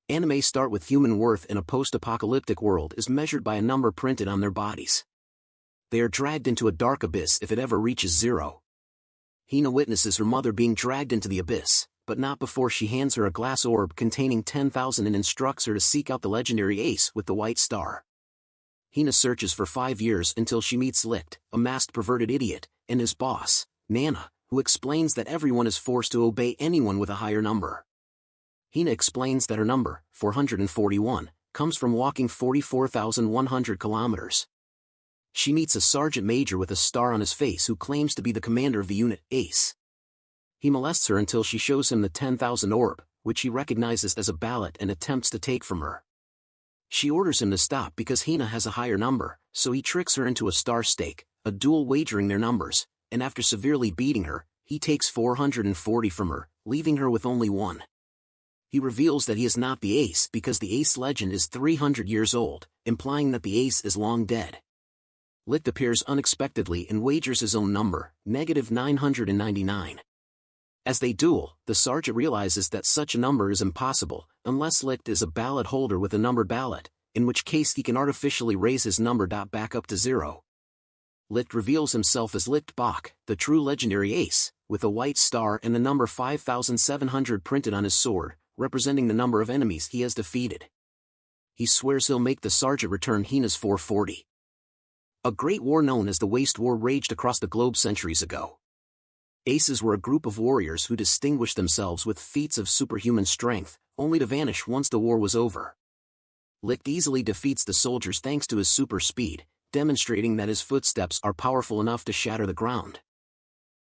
Anime start with human worth in a post-apocalyptic world is measured by a number printed on their bodies. They are dragged into a dark abyss if it ever reaches 0. Hina witnesses her mother being dragged into the abyss, but not before she hands her a glass orb containing 10,000 and instructs her to seek out the legendary ace with the white star. Hina searches for 5 years until she meets Licht, a masked perverted idiot, and his boss, Nana, who explains that everyone is forced to obey anyone with a higher number. Hina explains that her number, 441, comes from walking 44,100 kilometers. She meets a sergeant major with a star on his face who claims to be the commander of the unit, Ace. He molests her until she shows him the 10,000 orb, which he recognizes as a ballot and attempts to take from her. She orders him to stop because Hina has a higher number, so he tricks her into a star stake, a duel wagering their numbers, and after severely beating her, he takes 440 from her, leaving her with only 1. He reveals that he is not the Ace because the Ace legend is 300 years old, implying that the Ace is long dead. Licht appears unexpectedly and wagers his own number, -999. As they duel, the sergeant realizes that such a number is impossible, unless Licht is a ballot holder with a numbered ballot, in which case he can artificially raise his number back up to 0. Licht reveals himself as Licht Bach, the true legendary ace, with a white star and the number 5,700 printed on his sword, representing the number of enemies he has defeated. He swears he'll make the sergeant return Hina's 440. A great war known as the Waste War raged across the globe centuries ago. Aces were a group of warriors who distinguished themselves with feats of superhuman strength, only to vanish once the war was over. Licht easily defeats the soldiers thanks to his super speed, demonstrating that his footsteps are powerful enough to shatter the ground.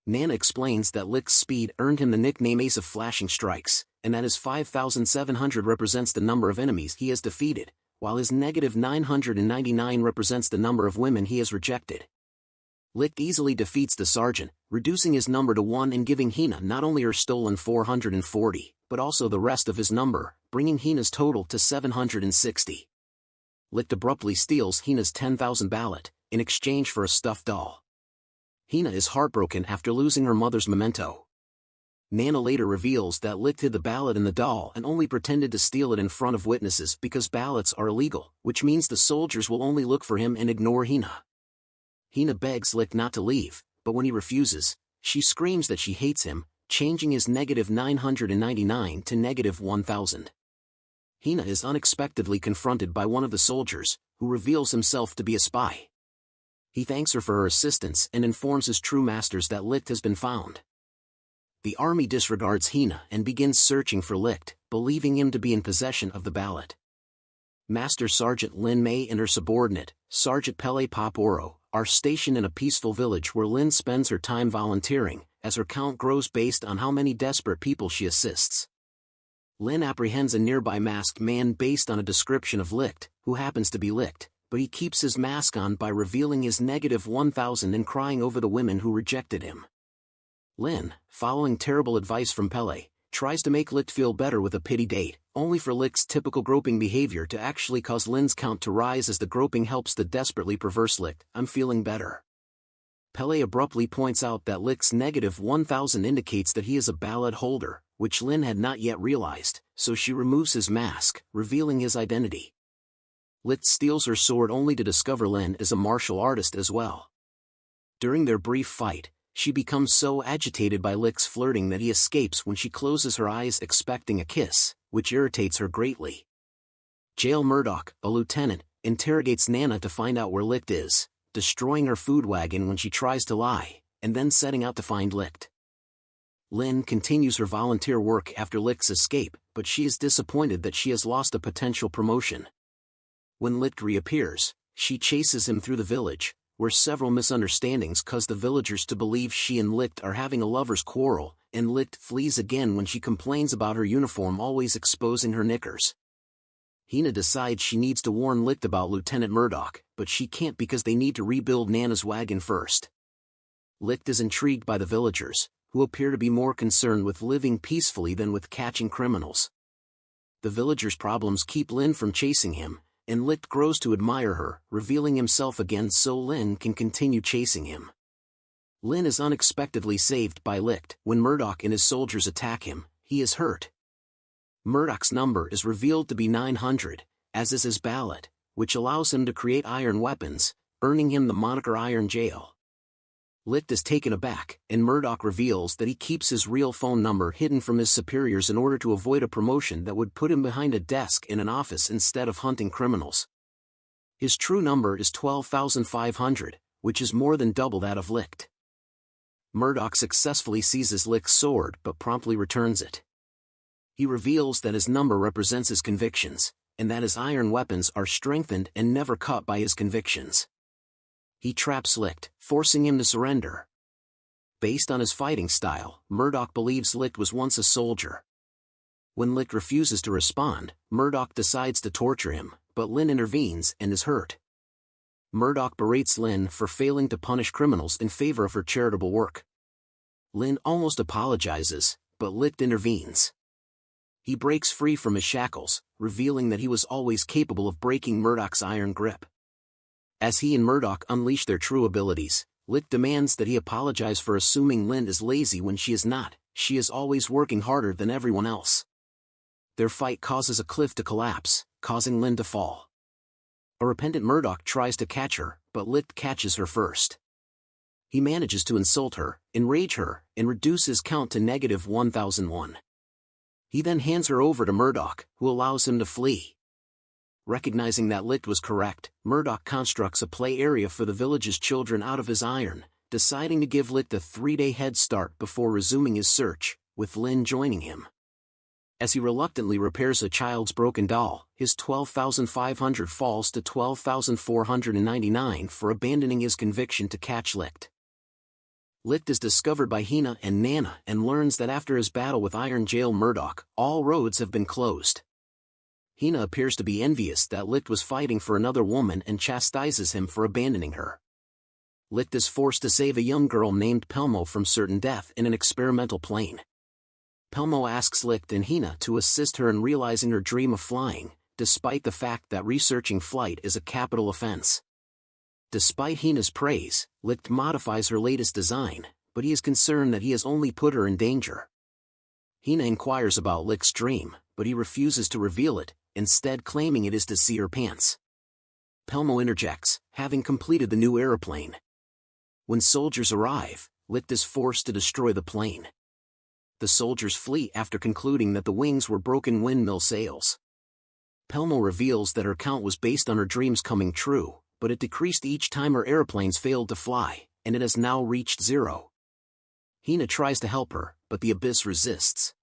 Nana explains that Licht's speed earned him the nickname Ace of Flashing Strikes, and that his 5,700 represents the number of enemies he has defeated, while his -999 represents the number of women he has rejected. Licht easily defeats the sergeant, reducing his number to 1 and giving Hina not only her stolen 440, but also the rest of his number, bringing Hina's total to 760. Licht abruptly steals Hina's 10,000 ballot, in exchange for a stuffed doll. Hina is heartbroken after losing her mother's memento. Nana later reveals that Licht hid the ballot in the doll and only pretended to steal it in front of witnesses because ballots are illegal, which means the soldiers will only look for him and ignore Hina. Hina begs Licht not to leave, but when he refuses, she screams that she hates him, changing his -999 to -1,000. Hina is unexpectedly confronted by one of the soldiers, who reveals himself to be a spy. He thanks her for her assistance and informs his true masters that Licht has been found. The army disregards Hina and begins searching for Licht, believing him to be in possession of the ballot. Master Sergeant Lin Mei and her subordinate, Sergeant Pele Paporo, are stationed in a peaceful village where Lin spends her time volunteering, as her count grows based on how many desperate people she assists. Lin apprehends a nearby masked man based on a description of Licht, who happens to be Licht, but he keeps his mask on by revealing his -1,000 and crying over the women who rejected him. Lin, following terrible advice from Pele, tries to make Licht feel better with a pity date, only for Licht's typical groping behavior to actually cause Lin's count to rise as the groping helps the desperately perverse Licht. "I'm feeling better." Pele abruptly points out that Licht's -1,000 indicates that he is a ballot holder, which Lin had not yet realized, so she removes his mask, revealing his identity. Licht steals her sword only to discover Lin is a martial artist as well. During their brief fight, she becomes so agitated by Licht's flirting that he escapes when she closes her eyes expecting a kiss, which irritates her greatly. Jail Murdoch, a lieutenant, interrogates Nana to find out where Licht is, destroying her food wagon when she tries to lie, and then setting out to find Licht. Lin continues her volunteer work after Licht's escape, but she is disappointed that she has lost a potential promotion. When Licht reappears, she chases him through the village, where several misunderstandings cause the villagers to believe she and Licht are having a lover's quarrel, and Licht flees again when she complains about her uniform always exposing her knickers. Hina decides she needs to warn Licht about Lieutenant Murdoch, but she can't because they need to rebuild Nana's wagon first. Licht is intrigued by the villagers, who appear to be more concerned with living peacefully than with catching criminals. The villagers' problems keep Lin from chasing him, and Licht grows to admire her, revealing himself again so Lin can continue chasing him. Lin is unexpectedly saved by Licht. When Murdoch and his soldiers attack him, he is hurt. Murdoch's number is revealed to be 900, as is his ballot, which allows him to create iron weapons, earning him the moniker Iron Jail. Licht is taken aback, and Murdoch reveals that he keeps his real phone number hidden from his superiors in order to avoid a promotion that would put him behind a desk in an office instead of hunting criminals. His true number is 12,500, which is more than double that of Licht. Murdoch successfully seizes Licht's sword but promptly returns it. He reveals that his number represents his convictions, and that his iron weapons are strengthened and never cut by his convictions. He traps Licht, forcing him to surrender. Based on his fighting style, Murdoch believes Licht was once a soldier. When Licht refuses to respond, Murdoch decides to torture him, but Lin intervenes and is hurt. Murdoch berates Lin for failing to punish criminals in favor of her charitable work. Lin almost apologizes, but Licht intervenes. He breaks free from his shackles, revealing that he was always capable of breaking Murdoch's iron grip. As he and Murdoch unleash their true abilities, Licht demands that he apologize for assuming Lin is lazy when she is not. She is always working harder than everyone else. Their fight causes a cliff to collapse, causing Lin to fall. A repentant Murdoch tries to catch her, but Licht catches her first. He manages to insult her, enrage her, and reduce his count to -1001. He then hands her over to Murdoch, who allows him to flee. Recognizing that Licht was correct, Murdoch constructs a play area for the village's children out of his iron, deciding to give Licht a 3-day head start before resuming his search, with Lin joining him. As he reluctantly repairs a child's broken doll, his 12,500 falls to 12,499 for abandoning his conviction to catch Licht. Licht is discovered by Hina and Nana and learns that after his battle with Iron Jail Murdoch, all roads have been closed. Hina appears to be envious that Licht was fighting for another woman and chastises him for abandoning her. Licht is forced to save a young girl named Pelmo from certain death in an experimental plane. Pelmo asks Licht and Hina to assist her in realizing her dream of flying, despite the fact that researching flight is a capital offense. Despite Hina's praise, Licht modifies her latest design, but he is concerned that he has only put her in danger. Hina inquires about Licht's dream, but he refuses to reveal it, instead claiming it is to see her pants. Pelmo interjects, having completed the new aeroplane. When soldiers arrive, Licht is forced to destroy the plane. The soldiers flee after concluding that the wings were broken windmill sails. Pelmo reveals that her count was based on her dreams coming true, but it decreased each time her airplanes failed to fly, and it has now reached 0. Hina tries to help her, but the abyss resists.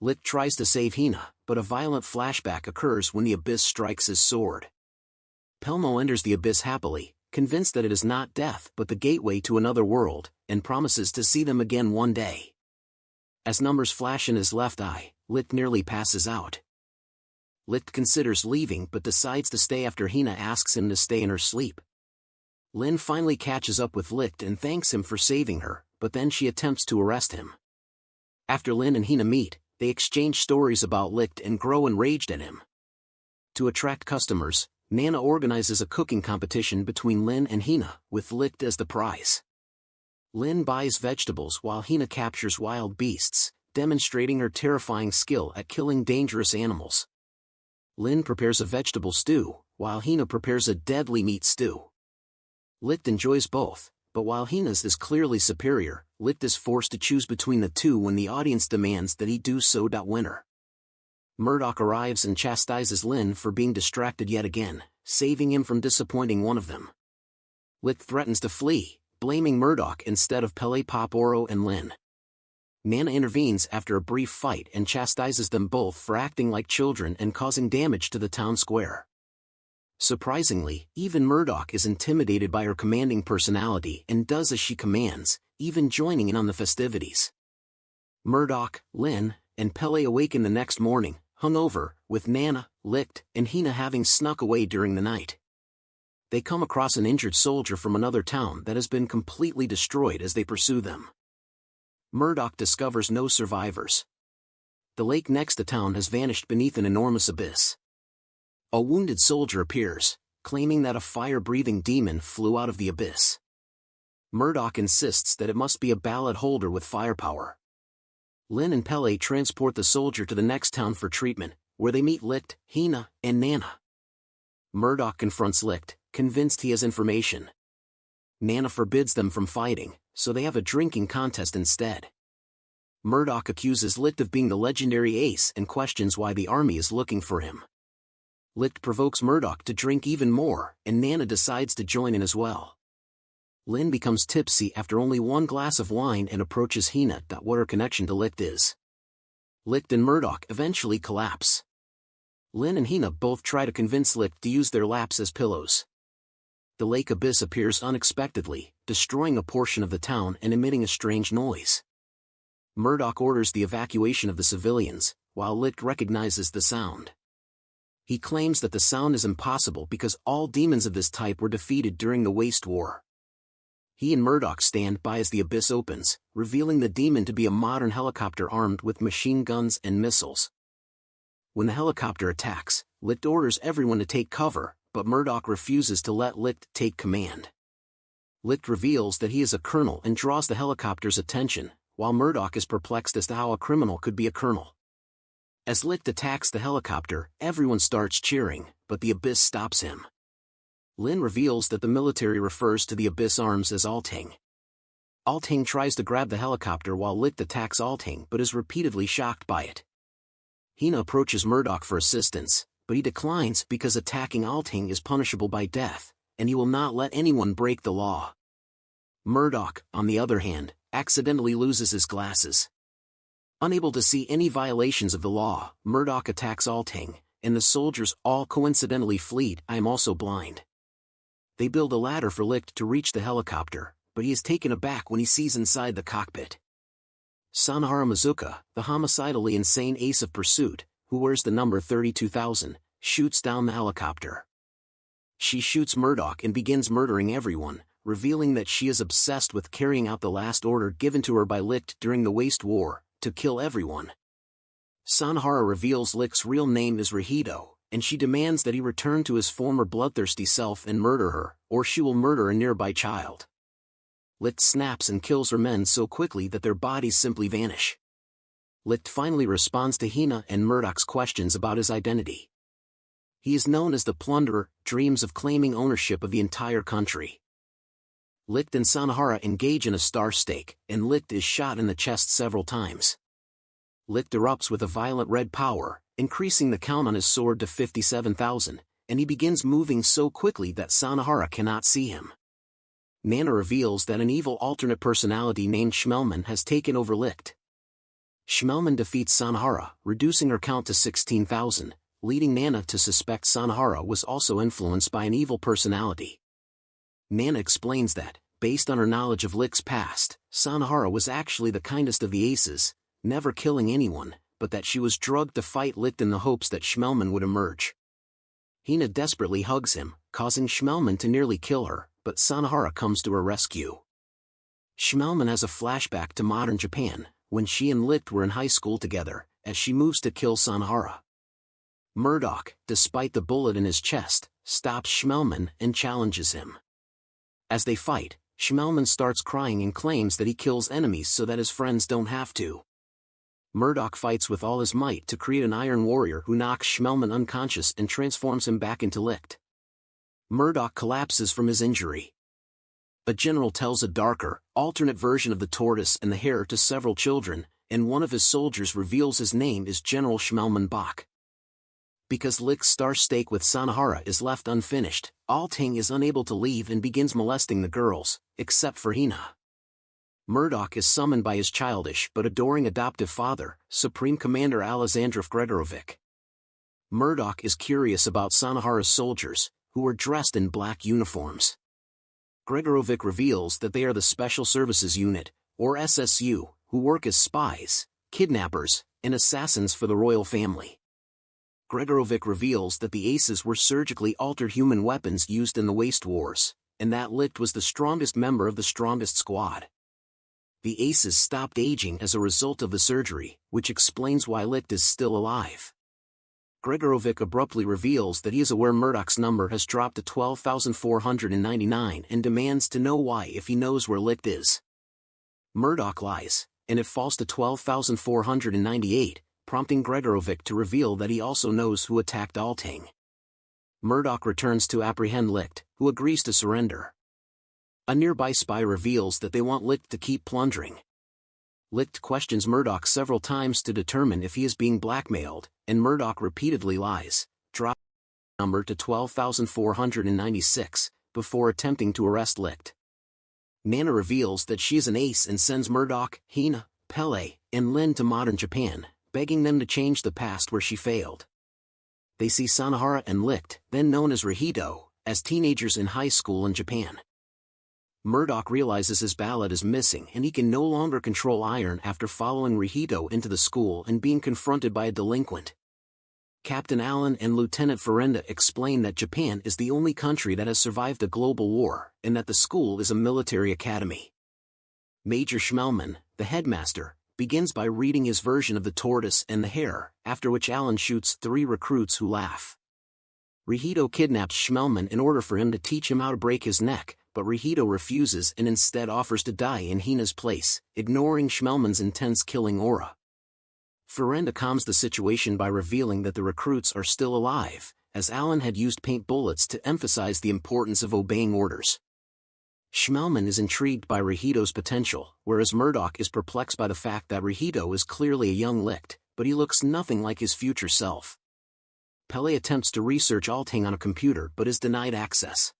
Licht tries to save Hina, but a violent flashback occurs when the abyss strikes his sword. Pelmo enters the abyss happily, convinced that it is not death but the gateway to another world, and promises to see them again one day. As numbers flash in his left eye, Licht nearly passes out. Licht considers leaving but decides to stay after Hina asks him to stay in her sleep. Lin finally catches up with Licht and thanks him for saving her, but then she attempts to arrest him. After Lin and Hina meet, they exchange stories about Licht and grow enraged at him. To attract customers, Nana organizes a cooking competition between Lin and Hina, with Licht as the prize. Lin buys vegetables while Hina captures wild beasts, demonstrating her terrifying skill at killing dangerous animals. Lin prepares a vegetable stew, while Hina prepares a deadly meat stew. Licht enjoys both, but while Hina's is clearly superior, Licht is forced to choose between the two when the audience demands that he do so. Winner. Murdoch arrives and chastises Lin for being distracted yet again, saving him from disappointing one of them. Licht threatens to flee, blaming Murdoch instead of Pele Poporo and Lin. Nana intervenes after a brief fight and chastises them both for acting like children and causing damage to the town square. Surprisingly, even Murdoch is intimidated by her commanding personality and does as she commands, even joining in on the festivities. Murdoch, Lin, and Pele awaken the next morning, hungover, with Nana, Licht, and Hina having snuck away during the night. They come across an injured soldier from another town that has been completely destroyed as they pursue them. Murdoch discovers no survivors. The lake next to town has vanished beneath an enormous abyss. A wounded soldier appears, claiming that a fire-breathing demon flew out of the abyss. Murdoch insists that it must be a ballot holder with firepower. Lynn and Pele transport the soldier to the next town for treatment, where they meet Licht, Hina, and Nana. Murdoch confronts Licht, convinced he has information. Nana forbids them from fighting, so they have a drinking contest instead. Murdoch accuses Licht of being the legendary ace and questions why the army is looking for him. Licht provokes Murdoch to drink even more, and Nana decides to join in as well. Lynn becomes tipsy after only one glass of wine and approaches Hina. What her connection to Licht is. Licht and Murdoch eventually collapse. Lynn and Hina both try to convince Licht to use their laps as pillows. The lake abyss appears unexpectedly, destroying a portion of the town and emitting a strange noise. Murdoch orders the evacuation of the civilians, while Licht recognizes the sound. He claims that the sound is impossible because all demons of this type were defeated during the Waste War. He and Murdoch stand by as the abyss opens, revealing the demon to be a modern helicopter armed with machine guns and missiles. When the helicopter attacks, Licht orders everyone to take cover, but Murdoch refuses to let Licht take command. Licht reveals that he is a colonel and draws the helicopter's attention, while Murdoch is perplexed as to how a criminal could be a colonel. As Licht attacks the helicopter, everyone starts cheering, but the abyss stops him. Lynn reveals that the military refers to the abyss arms as Alting. Alting tries to grab the helicopter while Licht attacks Alting but is repeatedly shocked by it. Hina approaches Murdoch for assistance, but he declines because attacking Alting is punishable by death, and he will not let anyone break the law. Murdoch, on the other hand, accidentally loses his glasses. Unable to see any violations of the law, Murdoch attacks Alting, and the soldiers all coincidentally flee. "I am also blind." They build a ladder for Licht to reach the helicopter, but he is taken aback when he sees inside the cockpit. Sanahara Mizuka, the homicidally insane ace of pursuit, who wears the number 32,000, shoots down the helicopter. She shoots Murdoch and begins murdering everyone, revealing that she is obsessed with carrying out the last order given to her by Licht during the Waste War, to kill everyone. Sanahara reveals Licht's real name is Rahito, and she demands that he return to his former bloodthirsty self and murder her, or she will murder a nearby child. Licht snaps and kills her men so quickly that their bodies simply vanish. Licht finally responds to Hina and Murdoch's questions about his identity. He is known as the Plunderer, dreams of claiming ownership of the entire country. Licht and Sanahara engage in a star stake, and Licht is shot in the chest several times. Licht erupts with a violent red power, increasing the count on his sword to 57,000, and he begins moving so quickly that Sanahara cannot see him. Nana reveals that an evil alternate personality named Schmelman has taken over Licht. Schmelman defeats Sanahara, reducing her count to 16,000, leading Nana to suspect Sanahara was also influenced by an evil personality. Nana explains that, based on her knowledge of Licht's past, Sanahara was actually the kindest of the aces, never killing anyone, but that she was drugged to fight Licht in the hopes that Schmelman would emerge. Hina desperately hugs him, causing Schmelman to nearly kill her, but Sanahara comes to her rescue. Schmelman has a flashback to modern Japan, when she and Licht were in high school together, as she moves to kill Sanahara. Murdoch, despite the bullet in his chest, stops Schmelman and challenges him. As they fight, Schmelman starts crying and claims that he kills enemies so that his friends don't have to. Murdoch fights with all his might to create an Iron Warrior who knocks Schmelman unconscious and transforms him back into Licht. Murdoch collapses from his injury. A general tells a darker, alternate version of the tortoise and the hare to several children, and one of his soldiers reveals his name is General Schmelman Bach. Because Licht's star stake with Sanahara is left unfinished, Alting is unable to leave and begins molesting the girls, except for Hina. Murdoch is summoned by his childish but adoring adoptive father, Supreme Commander Alexandrov Gregorovic. Murdoch is curious about Sanahara's soldiers, who are dressed in black uniforms. Gregorovic reveals that they are the Special Services Unit, or SSU, who work as spies, kidnappers, and assassins for the royal family. Gregorovic reveals that the Aces were surgically altered human weapons used in the Waste Wars, and that Licht was the strongest member of the strongest squad. The Aces stopped aging as a result of the surgery, which explains why Licht is still alive. Gregorovic abruptly reveals that he is aware Murdoch's number has dropped to 12,499 and demands to know why if he knows where Licht is. Murdoch lies, and it falls to 12,498, prompting Gregorovic to reveal that he also knows who attacked Alting. Murdoch returns to apprehend Licht, who agrees to surrender. A nearby spy reveals that they want Licht to keep plundering. Licht questions Murdoch several times to determine if he is being blackmailed, and Murdoch repeatedly lies, dropping the number to 12,496, before attempting to arrest Licht. Nana reveals that she is an ace and sends Murdoch, Hina, Pele, and Lin to modern Japan, begging them to change the past where she failed. They see Sanahara and Licht, then known as Rahito, as teenagers in high school in Japan. Murdoch realizes his ballad is missing and he can no longer control Iron after following Rahito into the school and being confronted by a delinquent. Captain Allen and Lieutenant Ferenda explain that Japan is the only country that has survived a global war, and that the school is a military academy. Major Schmelman, the headmaster, begins by reading his version of The Tortoise and the Hare, after which Allen shoots 3 recruits who laugh. Rahito kidnaps Schmelman in order for him to teach him how to break his neck, but Rahito refuses and instead offers to die in Hina's place, ignoring Schmelman's intense killing aura. Ferenda calms the situation by revealing that the recruits are still alive, as Allen had used paint bullets to emphasize the importance of obeying orders. Schmelman is intrigued by Rahito's potential, whereas Murdoch is perplexed by the fact that Rahito is clearly a young Licht, but he looks nothing like his future self. Pele attempts to research Alting on a computer but is denied access.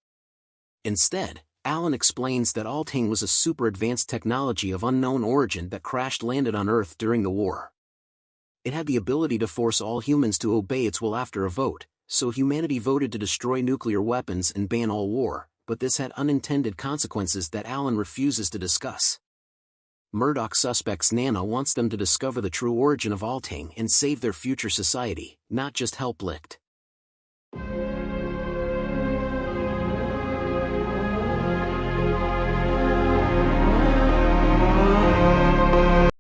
Instead, Allen explains that Alting was a super-advanced technology of unknown origin that crash-landed on Earth during the war. It had the ability to force all humans to obey its will after a vote, so humanity voted to destroy nuclear weapons and ban all war, but this had unintended consequences that Allen refuses to discuss. Murdoch suspects Nana wants them to discover the true origin of Alting and save their future society, not just help Licht.